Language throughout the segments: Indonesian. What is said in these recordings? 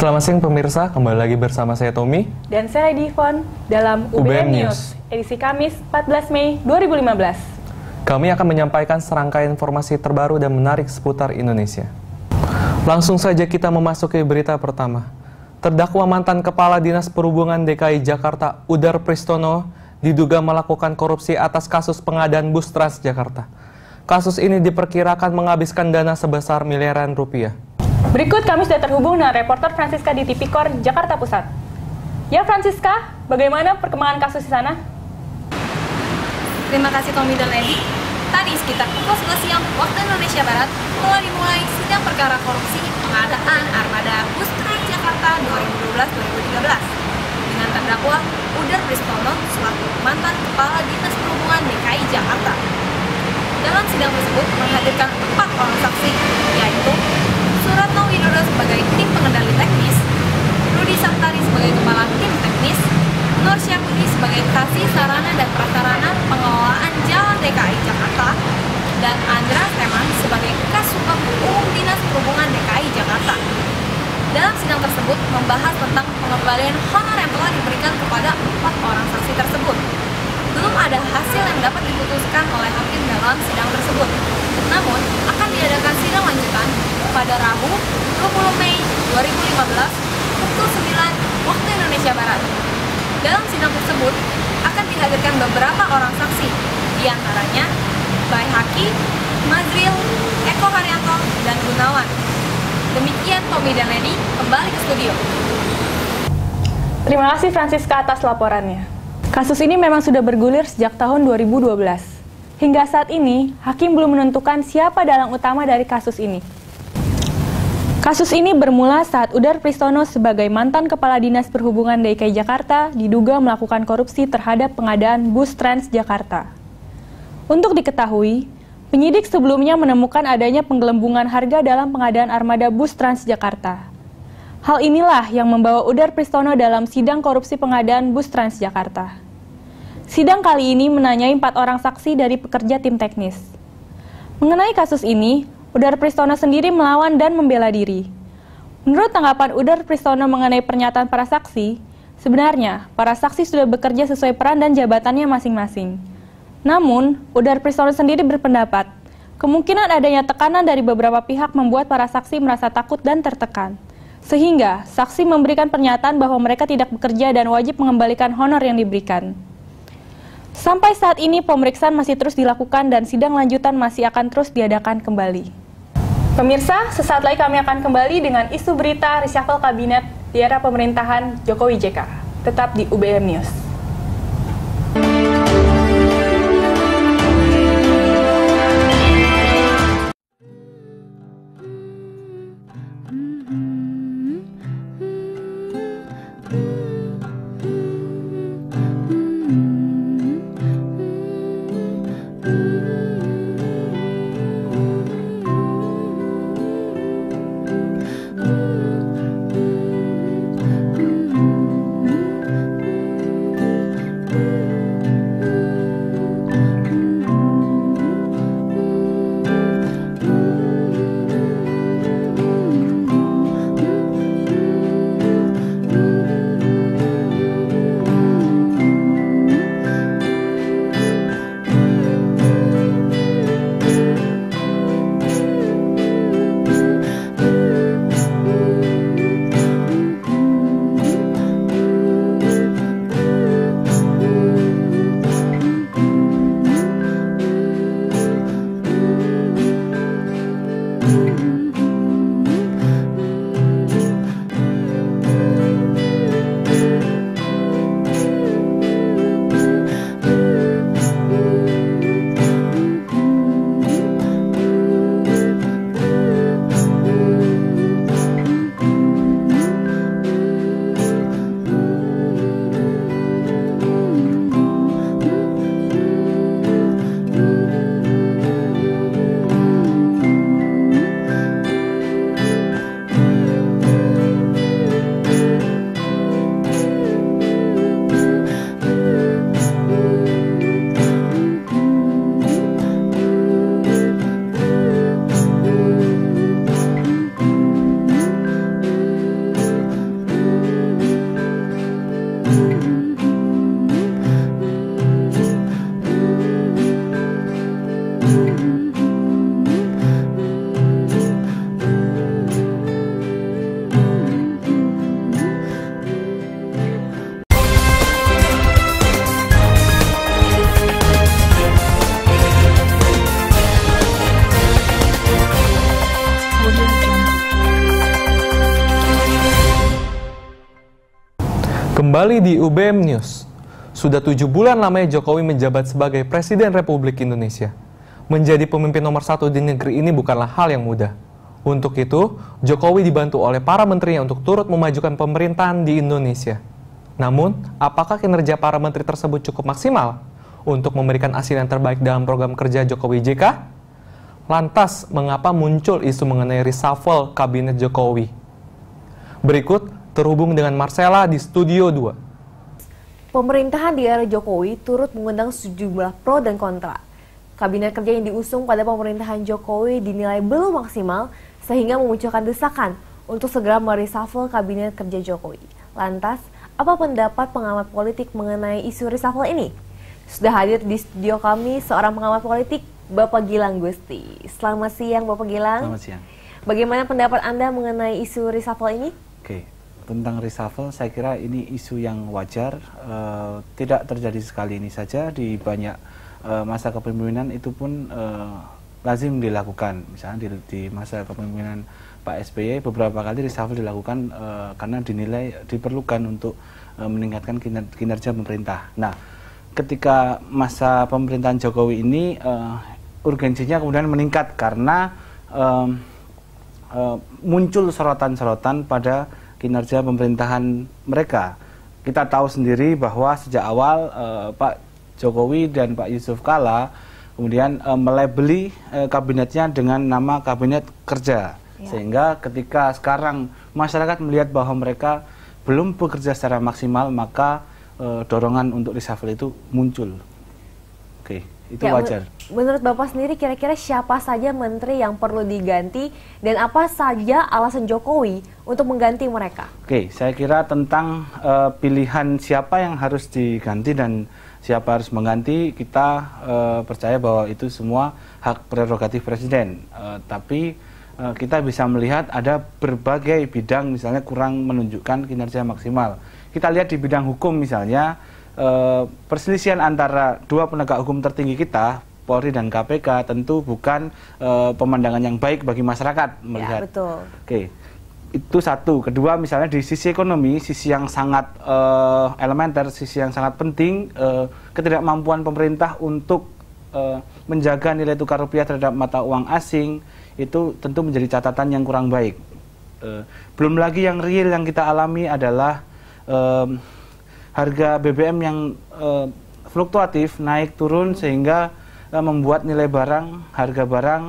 Selamat siang pemirsa, kembali lagi bersama saya Tommy dan saya Divon dalam UBM News, edisi Kamis 14 Mei 2015. Kami akan menyampaikan serangkaian informasi terbaru dan menarik seputar Indonesia. Langsung saja kita memasuki berita pertama. Terdakwa mantan Kepala Dinas Perhubungan DKI Jakarta, Udar Pristono, diduga melakukan korupsi atas kasus pengadaan bus Transjakarta. Kasus ini diperkirakan menghabiskan dana sebesar miliaran rupiah. Berikut kami sudah terhubung dengan reporter Francisca di Tipikor, Jakarta Pusat. Ya Francisca, bagaimana perkembangan kasus di sana? Terima kasih Tommy dan Lady. Tadi sekitar pukul 11 siang waktu Indonesia Barat telah dimulai sidang perkara korupsi pengadaan armada bus Transjakarta 2012-2013 dengan terdakwa Udar Pristono selaku mantan Kepala Dinas Perhubungan DKI Jakarta. Dalam sidang tersebut menghadirkan 4 orang saksi, yaitu Suratno Widodo sebagai tim pengendali teknis, Rudi Santari sebagai kepala tim teknis, Nur Syahbudi sebagai kasih sarana dan prasarana pengelolaan jalan DKI Jakarta, dan Andra Steman sebagai Kasubag Umum Dinas Perhubungan DKI Jakarta. Dalam sidang tersebut membahas tentang pengembalian honor yang telah diberikan kepada 4 orang saksi tersebut. Belum ada hasil yang dapat diputuskan oleh hakim dalam sidang tersebut. Namun, akan diadakan sidang lanjutan pada Rabu 20 Mei 2015 pukul 9 waktu Indonesia Barat. Dalam sidang tersebut akan dihadirkan beberapa orang saksi, diantaranya Bayi Haki, Mazril, Eko Haryanto, dan Gunawan. Demikian Tommy dan Lady, kembali ke studio. Terima kasih Francisca atas laporannya. Kasus ini memang sudah bergulir sejak tahun 2012. Hingga saat ini, hakim belum menentukan siapa dalang utama dari kasus ini. Kasus ini bermula saat Udar Pristono sebagai mantan Kepala Dinas Perhubungan DKI Jakarta diduga melakukan korupsi terhadap pengadaan bus Transjakarta. Untuk diketahui, penyidik sebelumnya menemukan adanya penggelembungan harga dalam pengadaan armada bus Transjakarta. Hal inilah yang membawa Udar Pristono dalam sidang korupsi pengadaan bus Transjakarta. Sidang kali ini menanyai 4 orang saksi dari pekerja tim teknis. Mengenai kasus ini, Udar Pristono sendiri melawan dan membela diri. Menurut tanggapan Udar Pristono mengenai pernyataan para saksi, sebenarnya para saksi sudah bekerja sesuai peran dan jabatannya masing-masing. Namun, Udar Pristono sendiri berpendapat, kemungkinan adanya tekanan dari beberapa pihak membuat para saksi merasa takut dan tertekan. Sehingga, saksi memberikan pernyataan bahwa mereka tidak bekerja dan wajib mengembalikan honor yang diberikan. Sampai saat ini pemeriksaan masih terus dilakukan dan sidang lanjutan masih akan terus diadakan kembali. Pemirsa, sesaat lagi kami akan kembali dengan isu berita reshuffle kabinet di era pemerintahan Jokowi JK. Tetap di UBM News. Kembali di UBM News. Sudah 7 bulan lamanya Jokowi menjabat sebagai Presiden Republik Indonesia. Menjadi pemimpin nomor 1 di negeri ini bukanlah hal yang mudah. Untuk itu, Jokowi dibantu oleh para menterinya untuk turut memajukan pemerintahan di Indonesia. Namun, apakah kinerja para menteri tersebut cukup maksimal untuk memberikan hasil yang terbaik dalam program kerja Jokowi JK? Lantas, mengapa muncul isu mengenai reshuffle Kabinet Jokowi? Berikut terhubung dengan Marcella di Studio 2. Pemerintahan di era Jokowi turut mengundang sejumlah pro dan kontra. Kabinet kerja yang diusung pada pemerintahan Jokowi dinilai belum maksimal sehingga memunculkan desakan untuk segera mereshuffle Kabinet kerja Jokowi. Lantas, apa pendapat pengamat politik mengenai isu reshuffle ini? Sudah hadir di studio kami seorang pengamat politik, Bapak Gilang Gusti. Selamat siang Bapak Gilang. Selamat siang. Bagaimana pendapat Anda mengenai isu reshuffle ini? Oke, tentang reshuffle saya kira ini isu yang wajar, tidak terjadi sekali ini saja, di banyak masa kepemimpinan itu pun lazim dilakukan. Misalnya di masa kepemimpinan Pak SBY beberapa kali reshuffle dilakukan karena dinilai diperlukan untuk meningkatkan kinerja pemerintah. Nah, ketika masa pemerintahan Jokowi ini urgensinya kemudian meningkat karena muncul sorotan-sorotan pada kinerja pemerintahan mereka. Kita tahu sendiri bahwa sejak awal Pak Jokowi dan Pak Yusuf Kala kemudian melabeli kabinetnya dengan nama Kabinet Kerja. Sehingga ketika sekarang masyarakat melihat bahwa mereka belum bekerja secara maksimal, maka dorongan untuk reshuffle itu muncul. Oke, itu wajar. Menurut Bapak sendiri kira-kira siapa saja menteri yang perlu diganti dan apa saja alasan Jokowi untuk mengganti mereka? Oke, saya kira tentang pilihan siapa yang harus diganti dan siapa harus mengganti, kita percaya bahwa itu semua hak prerogatif Presiden. Tapi kita bisa melihat ada berbagai bidang misalnya kurang menunjukkan kinerja maksimal. Kita lihat di bidang hukum misalnya, perselisihan antara dua penegak hukum tertinggi kita, Polri dan KPK, tentu bukan pemandangan yang baik bagi masyarakat melihat. Ya, betul. Oke, itu satu. Kedua, misalnya di sisi ekonomi, sisi yang sangat elementer, sisi yang sangat penting, ketidakmampuan pemerintah untuk menjaga nilai tukar rupiah terhadap mata uang asing, itu tentu menjadi catatan yang kurang baik. Belum lagi yang real yang kita alami adalah harga BBM yang fluktuatif, naik turun, sehingga membuat nilai barang, harga barang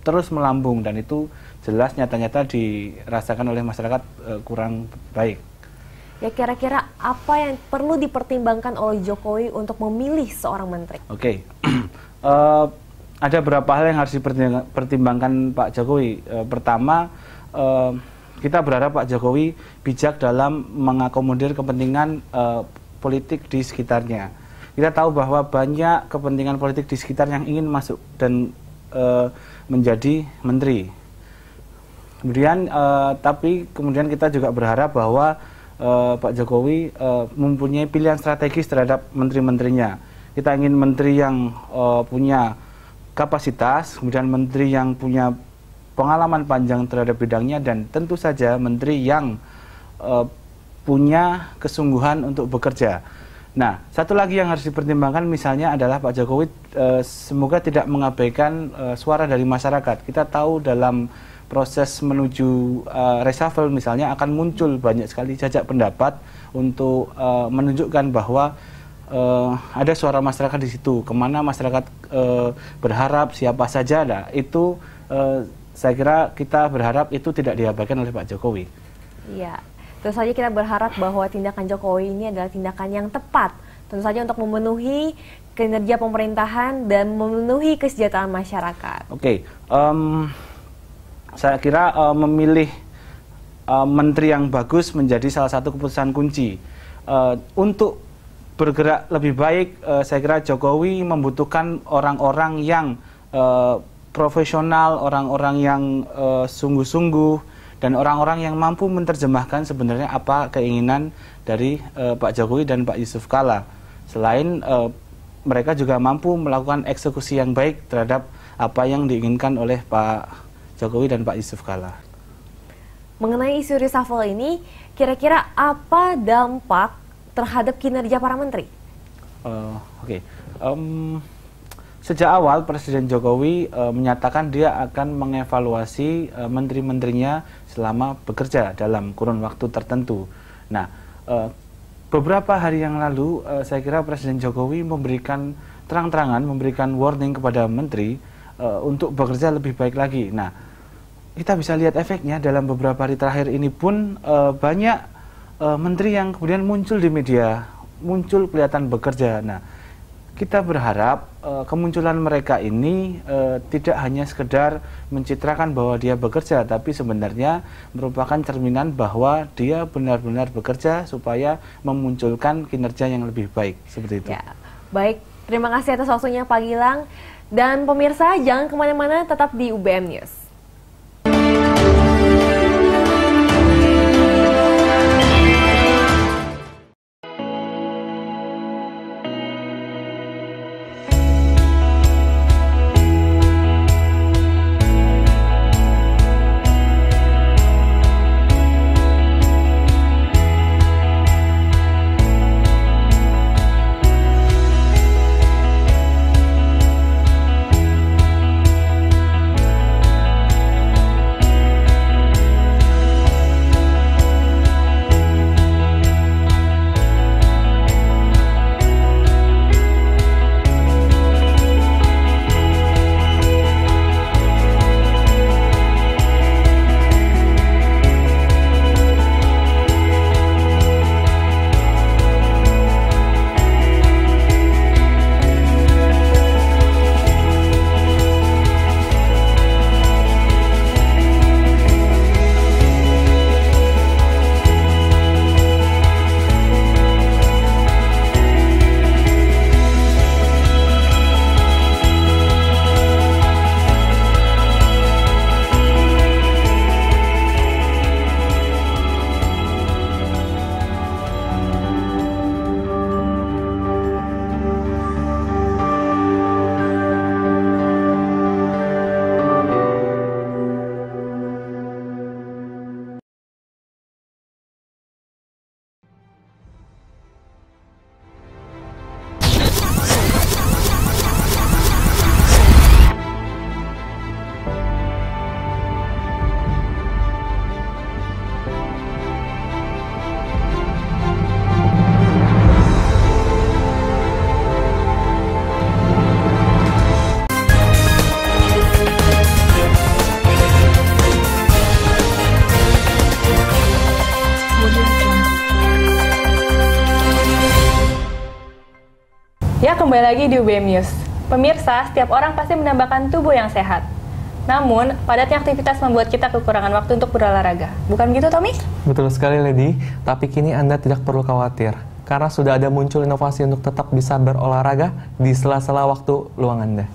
terus melambung, dan itu jelas nyata-nyata dirasakan oleh masyarakat kurang baik. Ya, kira-kira apa yang perlu dipertimbangkan oleh Jokowi untuk memilih seorang menteri? Oke, ada beberapa hal yang harus dipertimbangkan Pak Jokowi. Pertama, kita berharap Pak Jokowi bijak dalam mengakomodir kepentingan politik di sekitarnya. Kita tahu bahwa banyak kepentingan politik di sekitar yang ingin masuk dan menjadi menteri. Kemudian, tapi kemudian kita juga berharap bahwa Pak Jokowi mempunyai pilihan strategis terhadap menteri-menterinya. Kita ingin menteri yang punya kapasitas, kemudian menteri yang punya pengalaman panjang terhadap bidangnya, dan tentu saja menteri yang punya kesungguhan untuk bekerja. Nah, satu lagi yang harus dipertimbangkan misalnya adalah Pak Jokowi semoga tidak mengabaikan suara dari masyarakat. Kita tahu dalam proses menuju reshuffle misalnya akan muncul banyak sekali jajak pendapat untuk menunjukkan bahwa ada suara masyarakat di situ. Kemana masyarakat berharap, siapa saja. Nah, itu saya kira kita berharap itu tidak diabaikan oleh Pak Jokowi. Iya. Tentu saja kita berharap bahwa tindakan Jokowi ini adalah tindakan yang tepat, tentu saja untuk memenuhi kinerja pemerintahan dan memenuhi kesejahteraan masyarakat. Oke, saya kira memilih menteri yang bagus menjadi salah satu keputusan kunci. Untuk bergerak lebih baik, saya kira Jokowi membutuhkan orang-orang yang profesional, orang-orang yang sungguh-sungguh, dan orang-orang yang mampu menerjemahkan sebenarnya apa keinginan dari Pak Jokowi dan Pak Yusuf Kala. Selain mereka juga mampu melakukan eksekusi yang baik terhadap apa yang diinginkan oleh Pak Jokowi dan Pak Yusuf Kala. Mengenai isu reshuffle ini, kira-kira apa dampak terhadap kinerja para menteri? Oke. Sejak awal Presiden Jokowi menyatakan dia akan mengevaluasi menteri-menterinya selama bekerja dalam kurun waktu tertentu. Nah, beberapa hari yang lalu saya kira Presiden Jokowi memberikan terang-terangan, memberikan warning kepada menteri untuk bekerja lebih baik lagi. Nah, kita bisa lihat efeknya dalam beberapa hari terakhir ini pun banyak menteri yang kemudian muncul di media, muncul kelihatan bekerja. Nah, kita berharap kemunculan mereka ini tidak hanya sekedar mencitrakan bahwa dia bekerja, tapi sebenarnya merupakan cerminan bahwa dia benar-benar bekerja supaya memunculkan kinerja yang lebih baik, seperti itu. Ya, baik, terima kasih atas waktunya Pak Gilang. Dan pemirsa, jangan kemana-mana, tetap di UBM News. Ya, kembali lagi di UBM News. Pemirsa, setiap orang pasti mendambakan tubuh yang sehat. Namun, padatnya aktivitas membuat kita kekurangan waktu untuk berolahraga. Bukan begitu, Tommy? Betul sekali, Lady. Tapi kini Anda tidak perlu khawatir, karena sudah ada muncul inovasi untuk tetap bisa berolahraga di sela-sela waktu luang Anda.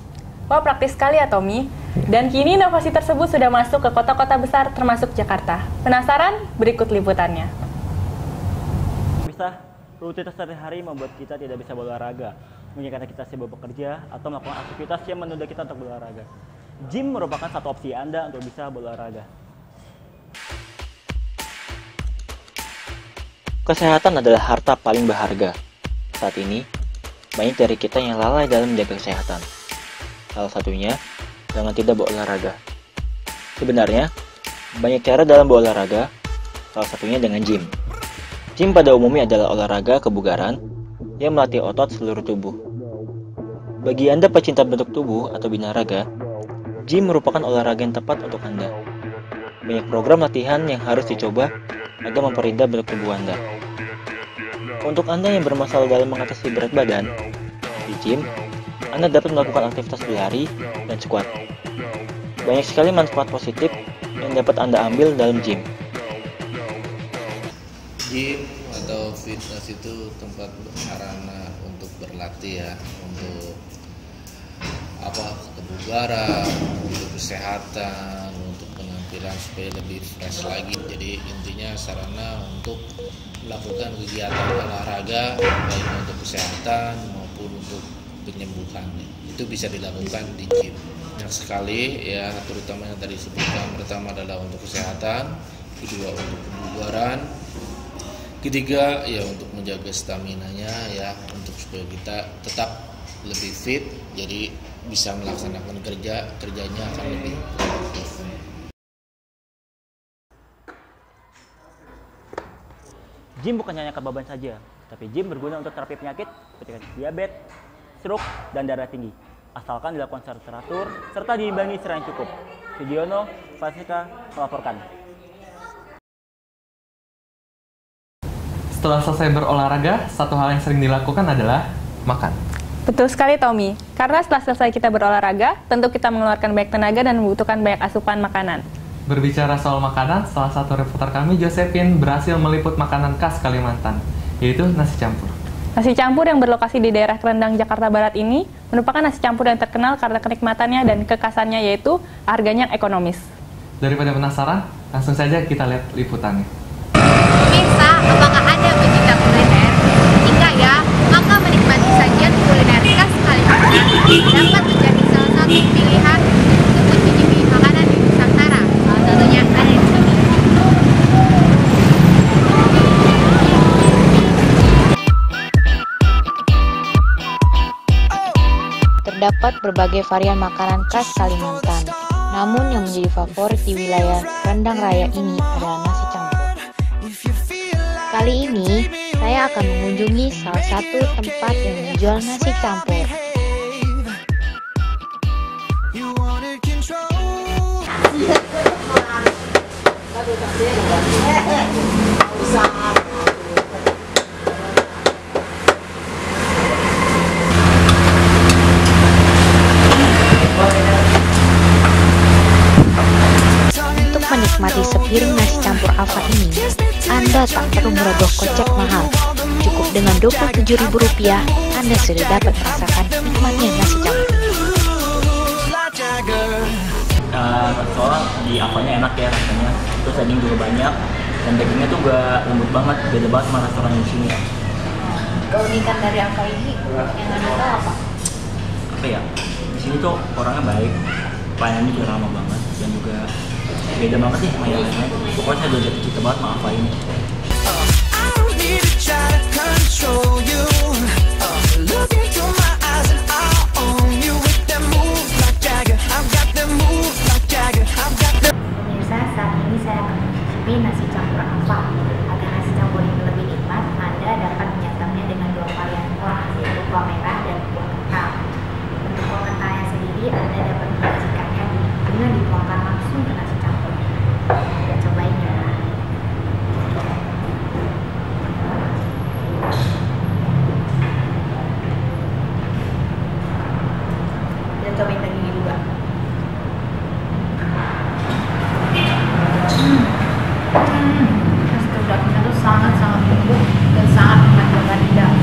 Wah, praktis sekali ya, Tommy. Dan kini inovasi tersebut sudah masuk ke kota-kota besar termasuk Jakarta. Penasaran? Berikut liputannya. Bisa, rutinitas sehari-hari membuat kita tidak bisa berolahraga. Mungkin karena kita sibuk bekerja atau melakukan aktivitas yang menunda kita untuk berolahraga. Gym merupakan satu opsi Anda untuk bisa berolahraga. Kesehatan adalah harta paling berharga. Saat ini, banyak dari kita yang lalai dalam menjaga kesehatan. Salah satunya, dengan tidak berolahraga. Sebenarnya, banyak cara dalam berolahraga, salah satunya dengan gym. Gym pada umumnya adalah olahraga kebugaran yang melatih otot seluruh tubuh. Bagi Anda pecinta bentuk tubuh atau binaraga, gym merupakan olahraga yang tepat untuk Anda. Banyak program latihan yang harus dicoba agar memperindah bentuk tubuh Anda. Untuk Anda yang bermasalah dalam mengatasi berat badan, di gym, Anda dapat melakukan aktivitas berlari dan squat. Banyak sekali manfaat positif yang dapat Anda ambil dalam gym. Gym atau fitness itu tempat sarana untuk berlatih ya, untuk kebugaran, untuk kesehatan, untuk penampilan supaya lebih fresh lagi. Jadi intinya sarana untuk melakukan kegiatan olahraga baik untuk kesehatan maupun untuk penyembuhan. Itu bisa dilakukan di gym. Banyak sekali ya, terutama yang tadi disebutkan. Pertama adalah untuk kesehatan, kedua untuk kebugaran, ketiga ya untuk menjaga staminanya ya, untuk supaya kita tetap lebih fit, jadi bisa melaksanakan kerjanya akan lebih produktif. Gym bukan hanya kebaban saja, tapi gym berguna untuk terapi penyakit seperti diabetes, stroke, dan darah tinggi. Asalkan dilakukan secara teratur serta diimbangi secara yang cukup. Sugiono, Fasika, melaporkan. Setelah selesai berolahraga, satu hal yang sering dilakukan adalah makan. Betul sekali, Tommy. Karena setelah selesai kita berolahraga, tentu kita mengeluarkan banyak tenaga dan membutuhkan banyak asupan makanan. Berbicara soal makanan, salah satu reporter kami, Josephine, berhasil meliput makanan khas Kalimantan, yaitu nasi campur. Nasi campur yang berlokasi di daerah Kerendang, Jakarta Barat ini merupakan nasi campur yang terkenal karena kenikmatannya dan kekhasannya, yaitu harganya yang ekonomis. Daripada penasaran, langsung saja kita lihat liputannya. Pemirsa, apakah Anda pecinta kuliner? Jika ya, maka menikmati sajian kuliner khas Kalimantan dapat menjadi salah satu pilihan untuk mencicipi makanan di Nusantara. Salah satunya ada di sini. Terdapat berbagai varian makanan khas Kalimantan. Namun yang menjadi favorit di wilayah Rendang Raya ini adalah nasi campur. Kali ini, saya akan mengunjungi salah satu tempat yang menjual nasi campur. Untuk menikmati sepiring nasi campur Alfa ini, Anda tak perlu merogoh kocek mahal. Cukup dengan Rp27.000, Anda sudah dapat merasakan nikmatnya nasi campur. Soalnya di Alfanya enak ya rasanya, terus daging juga banyak, dan dagingnya tuh gak lembut banget, beda banget sama restoran di sini. Keunikan dari Alfa ini yang Anda tahu apa? Apa ya? Di sini tuh orangnya baik, pelayanannya juga ramah banget, dan juga beda banget sih sama yang lainnya. Pokoknya saya udah jatuh cinta banget sama Alfa ini. Pemirsa, saat ini saya akan mencicipi nasi campur Alfa. Agar nasi campur ini lebih nikmat, Anda dapat menyantapnya dengan dua varian kuah, yaitu kuah merah dan kuah kental. Untuk kuah kentalnya sendiri, Anda dapat menyajikannya dengan dituangkan langsung ke nasi campur. Kita cobain ya. Kita cobain dagingnya juga. Tekstur dagingnya tuh sangat-sangat empuk dan sangat memanjakan lidah.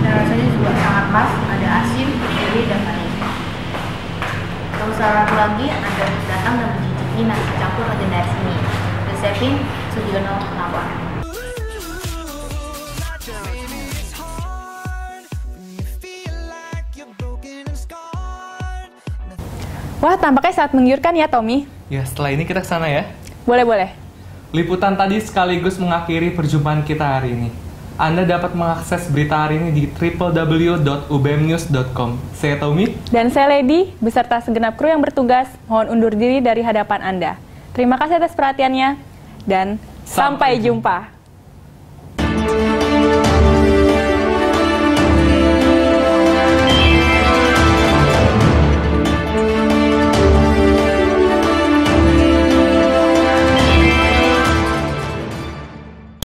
Dan rasanya juga sangat pas, ada asin, gurih, dan manis. Kalau usah ragu lagi, Anda harus datang dan mencicipi nasi campur legendaris ini. Josephine, Sugiono, melaporkan. Wah, tampaknya sangat menggiurkan ya, Tommy. Ya, setelah ini kita ke sana ya. Boleh. Liputan tadi sekaligus mengakhiri perjumpaan kita hari ini. Anda dapat mengakses berita hari ini di www.ubmnews.com. Saya Tommy. Dan saya Lady, beserta segenap kru yang bertugas, mohon undur diri dari hadapan Anda. Terima kasih atas perhatiannya, dan sampai jumpa.